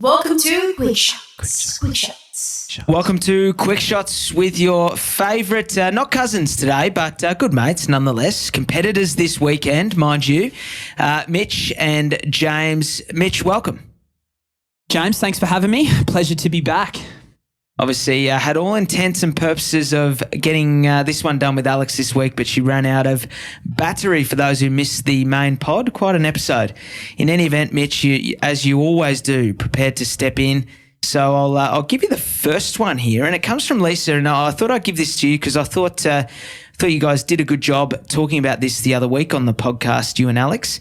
Welcome to Quickshots. Welcome to Quickshots with your favourite, not cousins today, but good mates nonetheless. Competitors this weekend, mind you. Mitch and James. Mitch, welcome. James, thanks for having me. Pleasure to be back. Obviously, had all intents and purposes of getting this one done with Alex this week, but she ran out of battery for those who missed the main pod. Quite an episode. In any event, Mitch, you, as you always do, prepared to step in. So I'll give you the first one here, and it comes from Lisa. And I thought I'd give this to you because I thought you guys did a good job talking about this the other week on the podcast, you and Alex.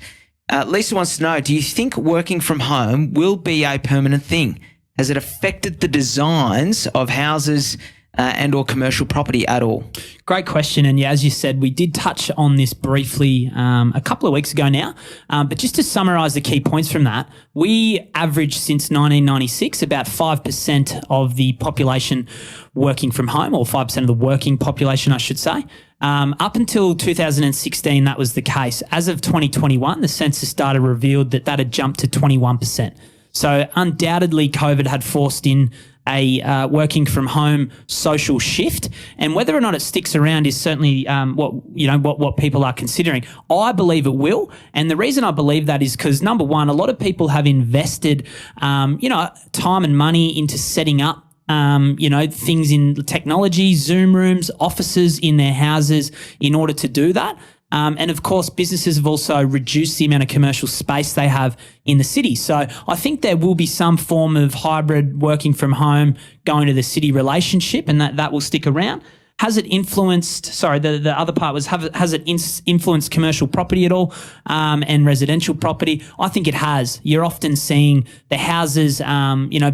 Lisa wants to know, do you think working from home will be a permanent thing? Has it affected the designs of houses and or commercial property at all? Great question. And yeah, as you said, we did touch on this briefly a couple of weeks ago now. But just to summarise the key points from that, we averaged since 1996 about 5% of the population working from home, or 5% of the working population, I should say. Up until 2016, that was the case. As of 2021, the census data revealed that had jumped to 21%. So undoubtedly, COVID had forced in a working from home social shift, and whether or not it sticks around is certainly what people are considering. I believe it will, and the reason I believe that is because, number one, a lot of people have invested time and money into setting up things in technology, Zoom rooms, offices in their houses in order to do that. And of course, businesses have also reduced the amount of commercial space they have in the city. So I think there will be some form of hybrid working from home, going to the city relationship, and that will stick around. Has it influenced, the other part was, has it influenced commercial property at all and residential property? I think it has. You're often seeing the houses,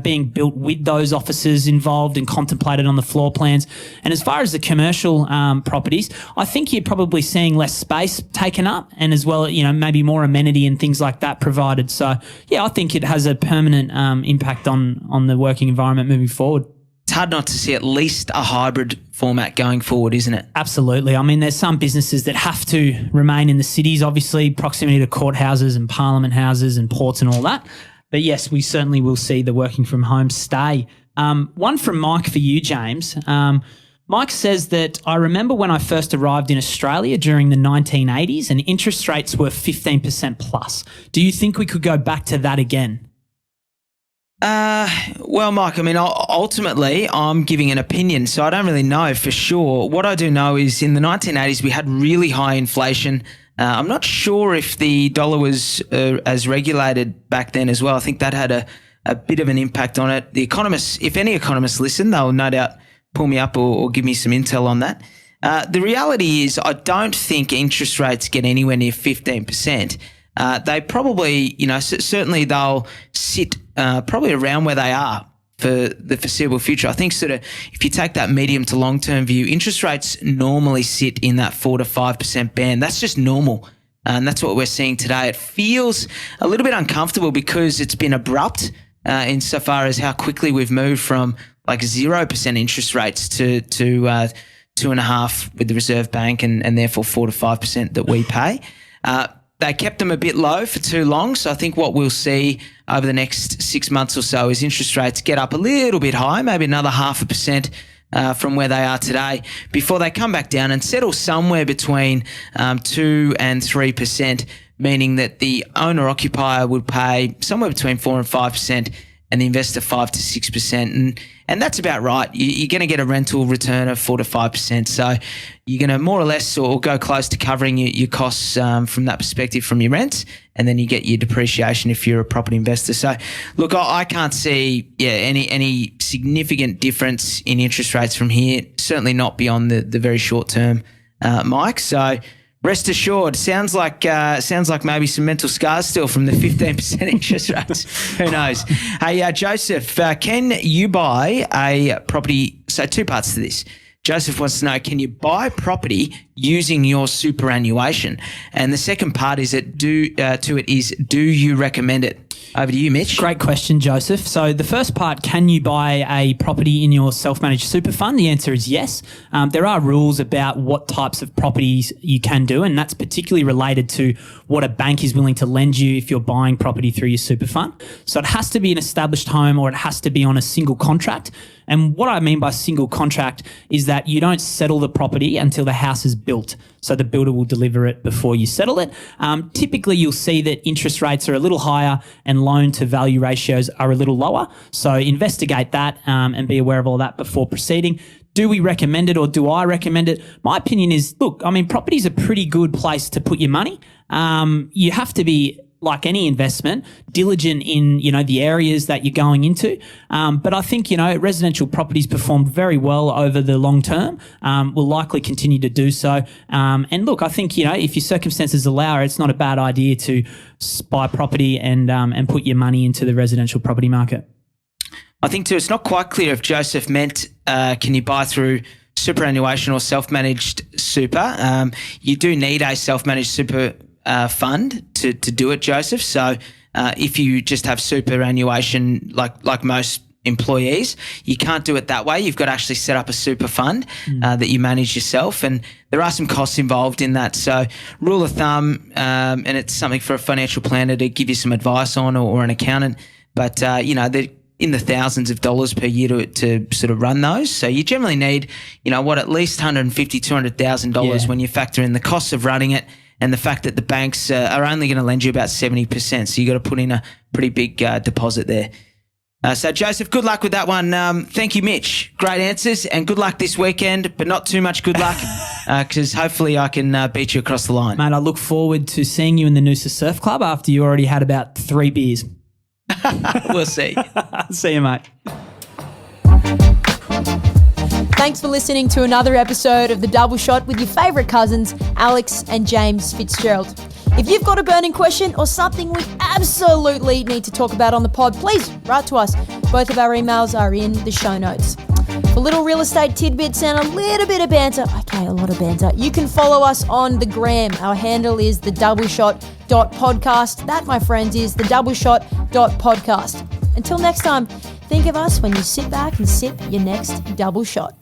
being built with those offices involved and contemplated on the floor plans. And as far as the commercial properties, I think you're probably seeing less space taken up, and as well, maybe more amenity and things like that provided. So, yeah, I think it has a permanent impact on the working environment moving forward. It's hard not to see at least a hybrid format going forward, isn't it? Absolutely. I mean, there's some businesses that have to remain in the cities, obviously, proximity to courthouses and parliament houses and ports and all that. But yes, we certainly will see the working from home stay. One from Mike for you, James. Mike says that, I remember when I first arrived in Australia during the 1980s and interest rates were 15% plus. Do you think we could go back to that again? Well, Mike, I mean, ultimately I'm giving an opinion, so I don't really know for sure. What I do know is in the 1980s we had really high inflation. I'm not sure if the dollar was as regulated back then as well. I think that had a bit of an impact on it. The economists, if any economists listen, they'll no doubt pull me up or give me some intel on that. The reality is I don't think interest rates get anywhere near 15%. They probably, certainly they'll sit probably around where they are for the foreseeable future. I think sort of if you take that medium to long-term view, interest rates normally sit in that 4 to 5% band. That's just normal. And that's what we're seeing today. It feels a little bit uncomfortable because it's been abrupt insofar as how quickly we've moved from like 0% interest rates to 2.5% with the Reserve Bank and therefore 4 to 5% that we pay. They kept them a bit low for too long, so I think what we'll see over the next 6 months or so is interest rates get up a little bit high, maybe another 0.5% from where they are today, before they come back down and settle somewhere between 2 and 3%, meaning that the owner-occupier would pay somewhere between 4 and 5% and the investor 5 to 6%. And that's about right. You're going to get a rental return of 4 to 5%. So you're going to more or less or go close to covering your costs from that perspective from your rents, and then you get your depreciation if you're a property investor. So look, I can't see any significant difference in interest rates from here, certainly not beyond the very short term, Mike. So rest assured, sounds like maybe some mental scars still from the 15% interest rates. Who knows? Hey, Joseph, can you buy a property? So two parts to this. Joseph wants to know, can you buy property using your superannuation? And the second part is do you recommend it? Over to you, Mitch. Great question, Joseph. So the first part, can you buy a property in your self-managed super fund? The answer is yes. There are rules about what types of properties you can do, and that's particularly related to what a bank is willing to lend you if you're buying property through your super fund. So it has to be an established home, or it has to be on a single contract. And what I mean by single contract is that you don't settle the property until the house is built. So the builder will deliver it before you settle it. Typically, you'll see that interest rates are a little higher and loan to value ratios are a little lower. So investigate that and be aware of all that before proceeding. Do we recommend it, or do I recommend it? My opinion is, look, I mean, property is a pretty good place to put your money. You have to be, like any investment, diligent in, the areas that you're going into. But I think, residential properties performed very well over the long term, will likely continue to do so. And look, I think, if your circumstances allow it, it's not a bad idea to buy property and put your money into the residential property market. I think too, it's not quite clear if Joseph meant, can you buy through superannuation or self-managed super? You do need a self-managed super fund to do it, Joseph. So if you just have superannuation like most employees, you can't do it that way. You've got to actually set up a super fund that you manage yourself, and there are some costs involved in that. So rule of thumb, and it's something for a financial planner to give you some advice on, or an accountant, but they're in the thousands of dollars per year to sort of run those. So you generally need, at least $150,000, $200,000 when you factor in the costs of running it, and the fact that the banks are only going to lend you about 70%. So you got to put in a pretty big deposit there. So, Joseph, good luck with that one. Thank you, Mitch. Great answers, and good luck this weekend, but not too much good luck, because hopefully I can beat you across the line. Mate, I look forward to seeing you in the Noosa Surf Club after you already had about 3 beers. We'll see. See you, mate. Thanks for listening to another episode of The Double Shot with your favourite cousins, Alex and James Fitzgerald. If you've got a burning question or something we absolutely need to talk about on the pod, please write to us. Both of our emails are in the show notes. For little real estate tidbits and a little bit of banter, a lot of banter, you can follow us on the gram. Our handle is thedoubleshot.podcast. That, my friends, is thedoubleshot.podcast. Until next time, think of us when you sit back and sip your next double shot.